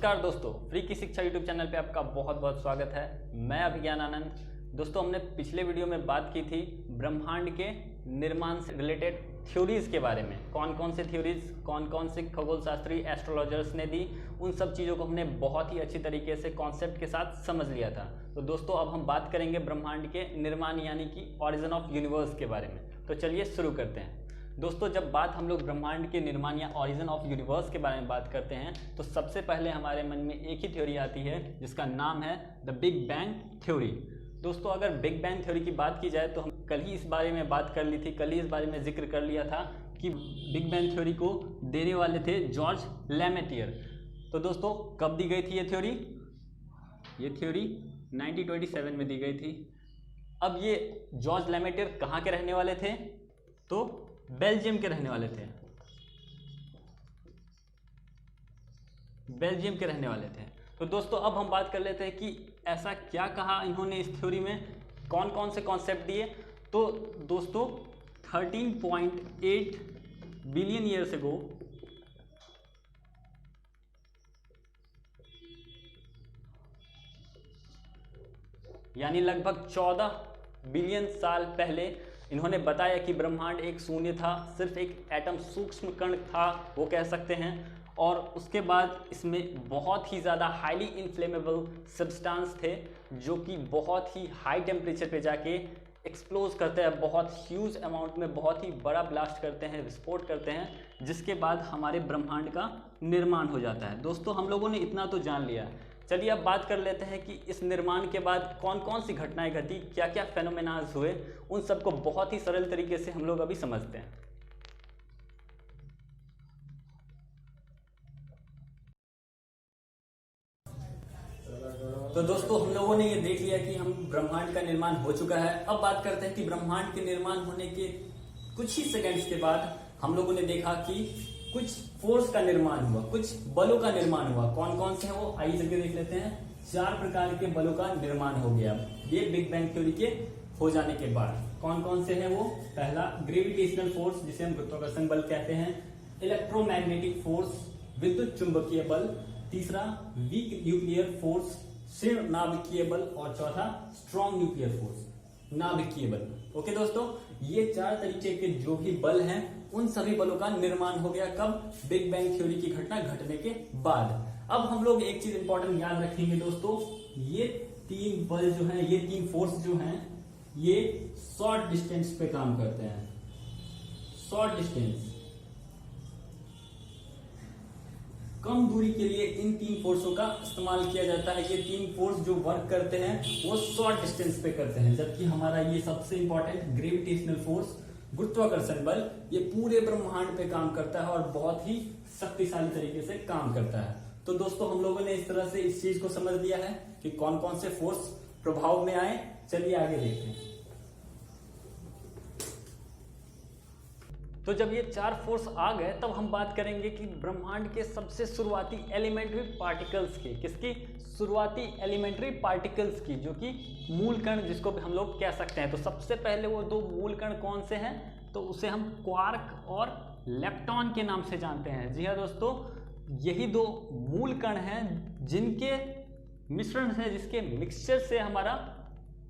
नमस्कार दोस्तों, फ्री की शिक्षा यूट्यूब चैनल पे आपका बहुत बहुत स्वागत है। मैं अभिज्ञान आनंद। दोस्तों, हमने पिछले वीडियो में बात की थी ब्रह्मांड के निर्माण से रिलेटेड थ्योरीज के बारे में। कौन कौन से थ्योरीज, कौन कौन से खगोल शास्त्री एस्ट्रोलॉजर्स ने दी, उन सब चीज़ों को हमने बहुत ही अच्छी तरीके से कॉन्सेप्ट के साथ समझ लिया था। तो दोस्तों, अब हम बात करेंगे ब्रह्मांड के निर्माण यानी कि ऑरिजिन ऑफ यूनिवर्स के बारे में। तो चलिए शुरू करते हैं। दोस्तों, जब बात हम लोग ब्रह्मांड के निर्माण या ऑरिजिन ऑफ यूनिवर्स के बारे में बात करते हैं तो सबसे पहले हमारे मन में एक ही थ्योरी आती है जिसका नाम है द बिग बैंग थ्योरी। दोस्तों, अगर बिग बैंग थ्योरी की बात की जाए तो हम कल ही इस बारे में बात कर ली थी, कल ही इस बारे में जिक्र कर लिया था कि बिग बैंग थ्योरी को देने वाले थे जॉर्ज लैमेटियर। तो दोस्तों, कब दी गई थी ये थ्योरी? ये थ्योरी 1927 में दी गई थी। अब ये जॉर्ज लैमेटियर कहाँ के रहने वाले थे? तो बेल्जियम के रहने वाले थे। बेल्जियम के रहने वाले थे। तो दोस्तों, अब हम बात कर लेते हैं कि ऐसा क्या कहा इन्होंने इस थ्योरी में, कौन कौन से कॉन्सेप्ट दिए। तो दोस्तों, 13.8 बिलियन ईयर्स अगो यानी लगभग 14 बिलियन साल पहले इन्होंने बताया कि ब्रह्मांड एक शून्य था, सिर्फ एक एटम सूक्ष्म कण था वो कह सकते हैं। और उसके बाद इसमें बहुत ही ज़्यादा हाईली इन्फ्लेमेबल सब्सटेंस थे जो कि बहुत ही हाई टेम्परेचर पे जाके एक्सप्लोज करते हैं, बहुत ह्यूज अमाउंट में बहुत ही बड़ा ब्लास्ट करते हैं, विस्फोट करते हैं, जिसके बाद हमारे ब्रह्मांड का निर्माण हो जाता है। दोस्तों, हम लोगों ने इतना तो जान लिया। चलिए अब बात कर लेते हैं कि इस निर्माण के बाद कौन कौन सी घटनाएं घटी, क्या क्या फेनोमेनाज हुए, उन सबको बहुत ही सरल तरीके से हम लोग अभी समझते हैं। तो दोस्तों, हम लोगों ने ये देख लिया कि हम ब्रह्मांड का निर्माण हो चुका है। अब बात करते हैं कि ब्रह्मांड के निर्माण होने के कुछ ही सेकंड्स के बाद हम लोगों ने देखा कि कुछ फोर्स का निर्माण हुआ, कुछ बलों का निर्माण हुआ। कौन कौन से हैं वो आइए जल्दी देख लेते हैं। 4 प्रकार के बलों का निर्माण हो गया ये बिग बैंग थ्योरी के हो जाने के बाद। कौन कौन से हैं वो? पहला ग्रेविटेशनल फोर्स, जिसे हम गुरुत्वाकर्षण बल कहते हैं। इलेक्ट्रोमैग्नेटिक फोर्स, विद्युत चुंबकीय बल। तीसरा वीक न्यूक्लियर फोर्स, क्षीण नाभिकीय बल। और चौथा स्ट्रॉन्ग न्यूक्लियर फोर्स, नाभिकीय बल। ओके दोस्तों, ये 4 तरीके के जो भी बल हैं उन सभी बलों का निर्माण हो गया। कब? बिग बैंग थ्योरी की घटना घटने के बाद। अब हम लोग एक चीज इंपॉर्टेंट याद रखेंगे दोस्तों, ये 3 बल जो हैं, ये 3 फोर्स जो हैं, ये शॉर्ट डिस्टेंस पे काम करते हैं। शॉर्ट डिस्टेंस, कम दूरी के लिए इन 3 फोर्सों का इस्तेमाल किया जाता है। ये 3 फोर्स जो वर्क करते हैं वो शॉर्ट डिस्टेंस पे करते हैं, जबकि हमारा ये सबसे इंपॉर्टेंट ग्रेविटेशनल फोर्स, गुरुत्वाकर्षण बल, ये पूरे ब्रह्मांड पे काम करता है और बहुत ही शक्तिशाली तरीके से काम करता है। तो दोस्तों, हम लोगों ने इस तरह से इस चीज को समझ लिया है कि कौन कौन से फोर्स प्रभाव में आए। चलिए आगे देखते हैं। तो जब ये 4 फोर्स आ गए तब हम बात करेंगे कि ब्रह्मांड के सबसे शुरुआती एलिमेंट्री पार्टिकल्स की, किसकी? शुरुआती एलिमेंट्री पार्टिकल्स की, जो कि मूल कण जिसको हम लोग कह सकते हैं। तो सबसे पहले वो 2 मूल कण कौन से हैं? तो उसे हम क्वार्क और लेप्टॉन के नाम से जानते हैं। जी हाँ दोस्तों, यही 2 मूल कण हैं जिनके मिश्रण से, जिसके मिक्सचर से हमारा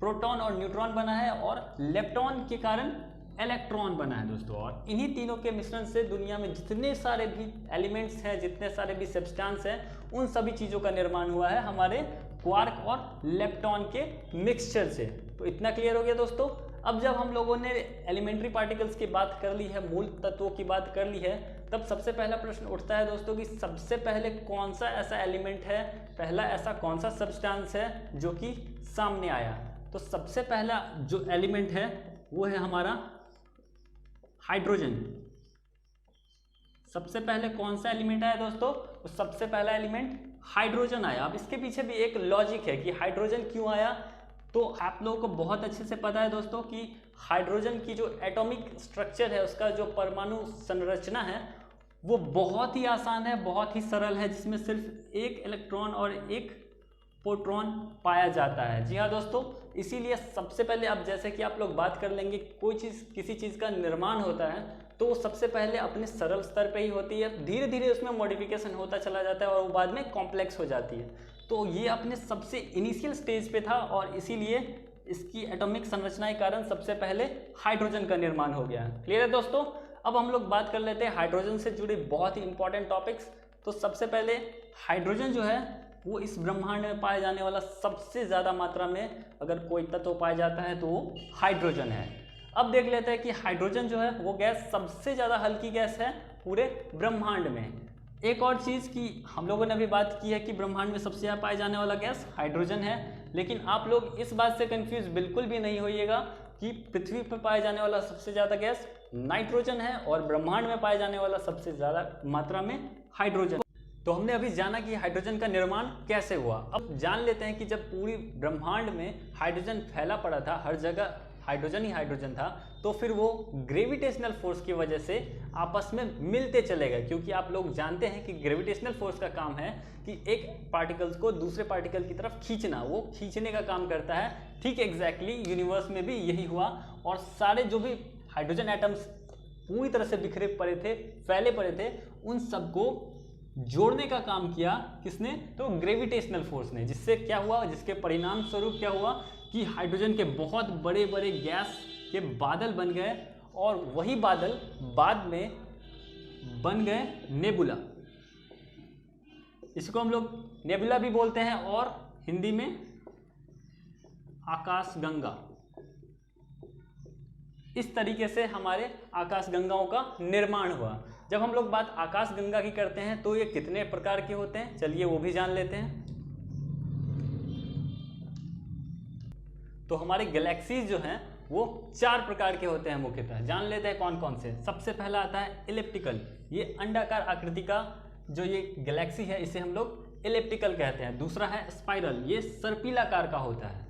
प्रोटॉन और न्यूट्रॉन बना है और लेप्टॉन के कारण इलेक्ट्रॉन बना है दोस्तों। और इन्हीं तीनों के मिश्रण से दुनिया में जितने सारे भी एलिमेंट्स हैं, जितने सारे भी सब्सटेंस हैं, उन सभी चीज़ों का निर्माण हुआ है हमारे क्वार्क और लेप्टॉन के मिक्सचर से। तो इतना क्लियर हो गया दोस्तों। अब जब हम लोगों ने एलिमेंट्री पार्टिकल्स की बात कर ली है, मूल तत्वों की बात कर ली है, तब सबसे पहला प्रश्न उठता है दोस्तों कि सबसे पहले कौन सा ऐसा एलिमेंट है, पहला ऐसा कौन सा सब्सटेंस है जो कि सामने आया। तो सबसे पहला जो एलिमेंट है वो है हमारा हाइड्रोजन। सबसे पहले कौन सा एलिमेंट आया दोस्तों? तो सबसे पहला एलिमेंट हाइड्रोजन आया। अब इसके पीछे भी एक लॉजिक है कि हाइड्रोजन क्यों आया। तो आप लोगों को बहुत अच्छे से पता है दोस्तों कि हाइड्रोजन की जो एटॉमिक स्ट्रक्चर है, उसका जो परमाणु संरचना है, वो बहुत ही आसान है, बहुत ही सरल है, जिसमें सिर्फ एक इलेक्ट्रॉन और एक प्रोटॉन पाया जाता है। जी हाँ दोस्तों, इसीलिए सबसे पहले अब जैसे कि आप लोग बात कर लेंगे, कोई चीज़, किसी चीज़ का निर्माण होता है तो सबसे पहले अपने सरल स्तर पे ही होती है, धीरे धीरे उसमें मॉडिफिकेशन होता चला जाता है और वो बाद में कॉम्प्लेक्स हो जाती है। तो ये अपने सबसे इनिशियल स्टेज पे था और इसीलिए इसकी एटॉमिक संरचना के कारण सबसे पहले हाइड्रोजन का निर्माण हो गया। क्लियर है दोस्तों? अब हम लोग बात कर लेते हैं हाइड्रोजन से जुड़े बहुत ही इंपॉर्टेंट टॉपिक्स। तो सबसे पहले हाइड्रोजन जो है वो इस ब्रह्मांड में पाया जाने वाला सबसे ज़्यादा मात्रा में अगर कोई तत्व पाया जाता है तो वो हाइड्रोजन है। अब देख लेते हैं कि हाइड्रोजन जो है वो गैस सबसे ज़्यादा हल्की गैस है पूरे ब्रह्मांड में। एक और चीज़ कि हम लोगों ने अभी बात की है कि ब्रह्मांड में सबसे ज़्यादा पाया जाने वाला गैस हाइड्रोजन है, लेकिन आप लोग इस बात से कंफ्यूज बिल्कुल भी नहीं होइएगा कि पृथ्वी पर पाया जाने वाला सबसे ज़्यादा गैस नाइट्रोजन है और ब्रह्मांड में पाया जाने वाला सबसे ज़्यादा मात्रा में हाइड्रोजन। तो हमने अभी जाना कि हाइड्रोजन का निर्माण कैसे हुआ। अब जान लेते हैं कि जब पूरी ब्रह्मांड में हाइड्रोजन फैला पड़ा था, हर जगह हाइड्रोजन ही हाइड्रोजन था, तो फिर वो ग्रेविटेशनल फोर्स की वजह से आपस में मिलते चले गए। क्योंकि आप लोग जानते हैं कि ग्रेविटेशनल फोर्स का काम है कि एक पार्टिकल्स को दूसरे पार्टिकल की तरफ खींचना, वो खींचने का काम करता है। ठीक एग्जैक्टली यूनिवर्स में भी यही हुआ और सारे जो भी हाइड्रोजन एटम्स पूरी तरह से बिखरे पड़े थे, फैले पड़े थे, उन सबको जोड़ने का काम किया किसने? तो ग्रेविटेशनल फोर्स ने। जिससे क्या हुआ, जिसके परिणाम स्वरूप क्या हुआ कि हाइड्रोजन के बहुत बड़े बड़े गैस के बादल बन गए और वही बादल बाद में बन गए नेबुला। इसको हम लोग नेबुला भी बोलते हैं और हिंदी में आकाशगंगा। इस तरीके से हमारे आकाशगंगाओं का निर्माण हुआ। जब हम लोग बात आकाशगंगा की करते हैं तो ये कितने प्रकार के होते हैं, चलिए वो भी जान लेते हैं। तो हमारे गैलेक्सीज जो हैं वो 4 प्रकार के होते हैं मुख्यतः। जान लेते हैं कौन कौन से। सबसे पहला आता है इलिप्टिकल, ये अंडाकार आकृति का जो ये गैलेक्सी है इसे हम लोग इलिप्टिकल कहते हैं। दूसरा है स्पाइरल, ये सर्पिलाकार का होता है।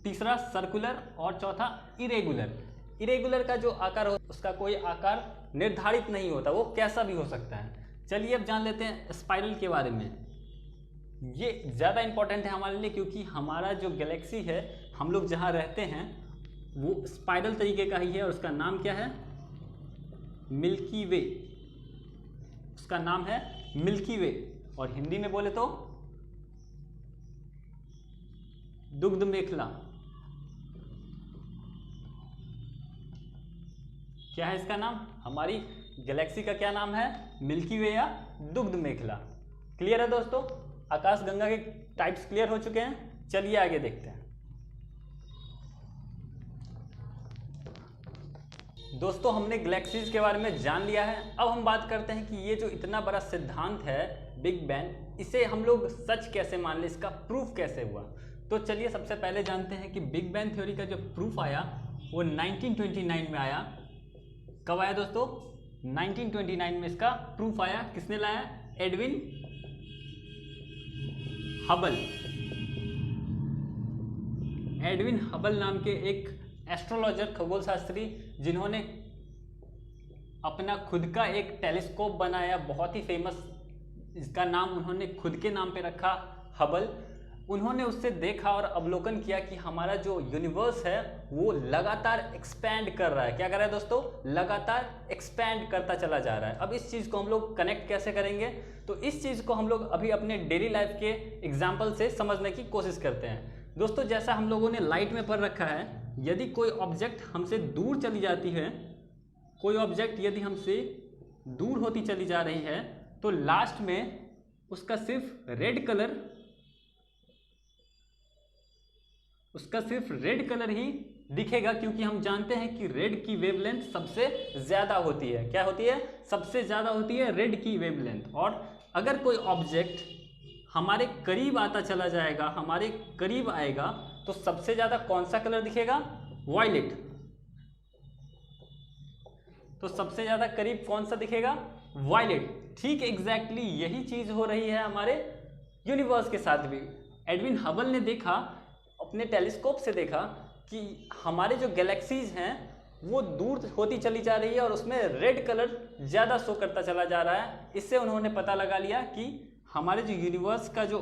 तीसरा सर्कुलर और चौथा इरेगुलर। इरेगुलर का जो आकार हो उसका कोई आकार निर्धारित नहीं होता, वो कैसा भी हो सकता है। चलिए अब जान लेते हैं स्पाइरल के बारे में। ये ज़्यादा इंपॉर्टेंट है हमारे लिए क्योंकि हमारा जो गैलेक्सी है, हम लोग जहाँ रहते हैं वो स्पाइरल तरीके का ही है और उसका नाम क्या है? मिल्की वे। उसका नाम है मिल्की वे और हिंदी में बोले तो दुग्ध मेखला। क्या है इसका नाम? हमारी गैलेक्सी का क्या नाम है? मिल्की वे या दुग्ध मेखला। क्लियर है दोस्तों? आकाशगंगा के टाइप्स क्लियर हो चुके हैं। चलिए आगे देखते हैं। दोस्तों हमने गैलेक्सीज के बारे में जान लिया है। अब हम बात करते हैं कि ये जो इतना बड़ा सिद्धांत है बिग बैंग, इसे हम लोग सच कैसे मान लें, इसका प्रूफ कैसे हुआ। तो चलिए सबसे पहले जानते हैं कि बिग बैंग थ्योरी का जो प्रूफ आया वो 1929 में आया। कब आया दोस्तों? 1929 में इसका प्रूफ आया। किसने लाया? Edwin Hubble. एडविन हबल नाम के एक एस्ट्रोलॉजर, खगोल शास्त्री, जिन्होंने अपना खुद का एक टेलीस्कोप बनाया, बहुत ही फेमस। इसका नाम उन्होंने खुद के नाम पे रखा, हबल। उन्होंने उससे देखा और अवलोकन किया कि हमारा जो यूनिवर्स है वो लगातार एक्सपैंड कर रहा है। क्या कर रहा है दोस्तों? लगातार एक्सपैंड करता चला जा रहा है। अब इस चीज़ को हम लोग कनेक्ट कैसे करेंगे? तो इस चीज़ को हम लोग अभी अपने डेली लाइफ के एग्जाम्पल से समझने की कोशिश करते हैं। दोस्तों जैसा हम लोगों ने लाइट में पढ़ रखा है, यदि कोई ऑब्जेक्ट हमसे दूर चली जाती है, कोई ऑब्जेक्ट यदि हमसे दूर होती चली जा रही है तो लास्ट में उसका सिर्फ रेड कलर ही दिखेगा, क्योंकि हम जानते हैं कि रेड की वेवलेंथ सबसे ज़्यादा होती है। क्या होती है? सबसे ज़्यादा होती है रेड की वेवलेंथ। और अगर कोई ऑब्जेक्ट हमारे करीब आता चला जाएगा, हमारे करीब आएगा, तो सबसे ज़्यादा कौन सा कलर दिखेगा? वायलेट। तो सबसे ज़्यादा करीब कौन सा दिखेगा? वायलेट। ठीक एग्जैक्टली यही चीज़ हो रही है हमारे यूनिवर्स के साथ भी। एडविन हबल ने देखा, अपने टेलीस्कोप से देखा कि हमारे जो गैलेक्सीज हैं वो दूर होती चली जा रही है और उसमें रेड कलर ज़्यादा शो करता चला जा रहा है। इससे उन्होंने पता लगा लिया कि हमारे जो यूनिवर्स का जो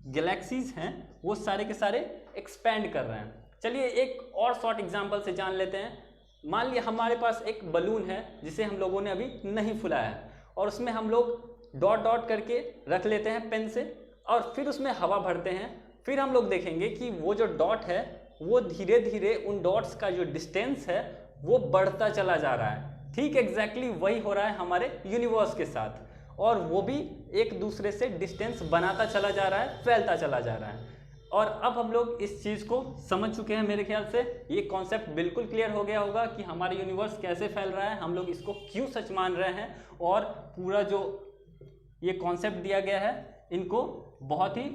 गैलेक्सीज हैं वो सारे के सारे एक्सपैंड कर रहे हैं। चलिए एक और शॉर्ट एग्जांपल से जान लेते हैं। मान लिया हमारे पास एक बलून है जिसे हम लोगों ने अभी नहीं फुलाया है, और उसमें हम लोग डॉट डॉट करके रख लेते हैं पेन से, और फिर उसमें हवा भरते हैं। फिर हम लोग देखेंगे कि वो जो डॉट है वो धीरे धीरे उन डॉट्स का जो डिस्टेंस है वो बढ़ता चला जा रहा है। ठीक एग्जैक्टली वही हो रहा है हमारे यूनिवर्स के साथ, और वो भी एक दूसरे से डिस्टेंस बनाता चला जा रहा है, फैलता चला जा रहा है। और अब हम लोग इस चीज़ को समझ चुके हैं, मेरे ख्याल से ये कॉन्सेप्ट बिल्कुल क्लियर हो गया होगा कि हमारा यूनिवर्स कैसे फैल रहा है, हम लोग इसको क्यों सच मान रहे हैं, और पूरा जो ये कॉन्सेप्ट दिया गया है इनको बहुत ही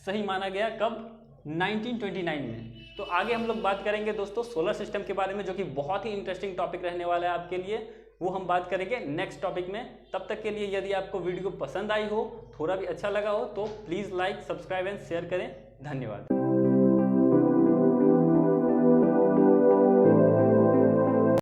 सही माना गया। कब? 1929 में। तो आगे हम लोग बात करेंगे दोस्तों सोलर सिस्टम के बारे में, जो कि बहुत ही इंटरेस्टिंग टॉपिक रहने वाला है आपके लिए। वो हम बात करेंगे नेक्स्ट टॉपिक में। तब तक के लिए यदि आपको वीडियो पसंद आई हो, थोड़ा भी अच्छा लगा हो, तो please like, subscribe and share करें। धन्यवाद।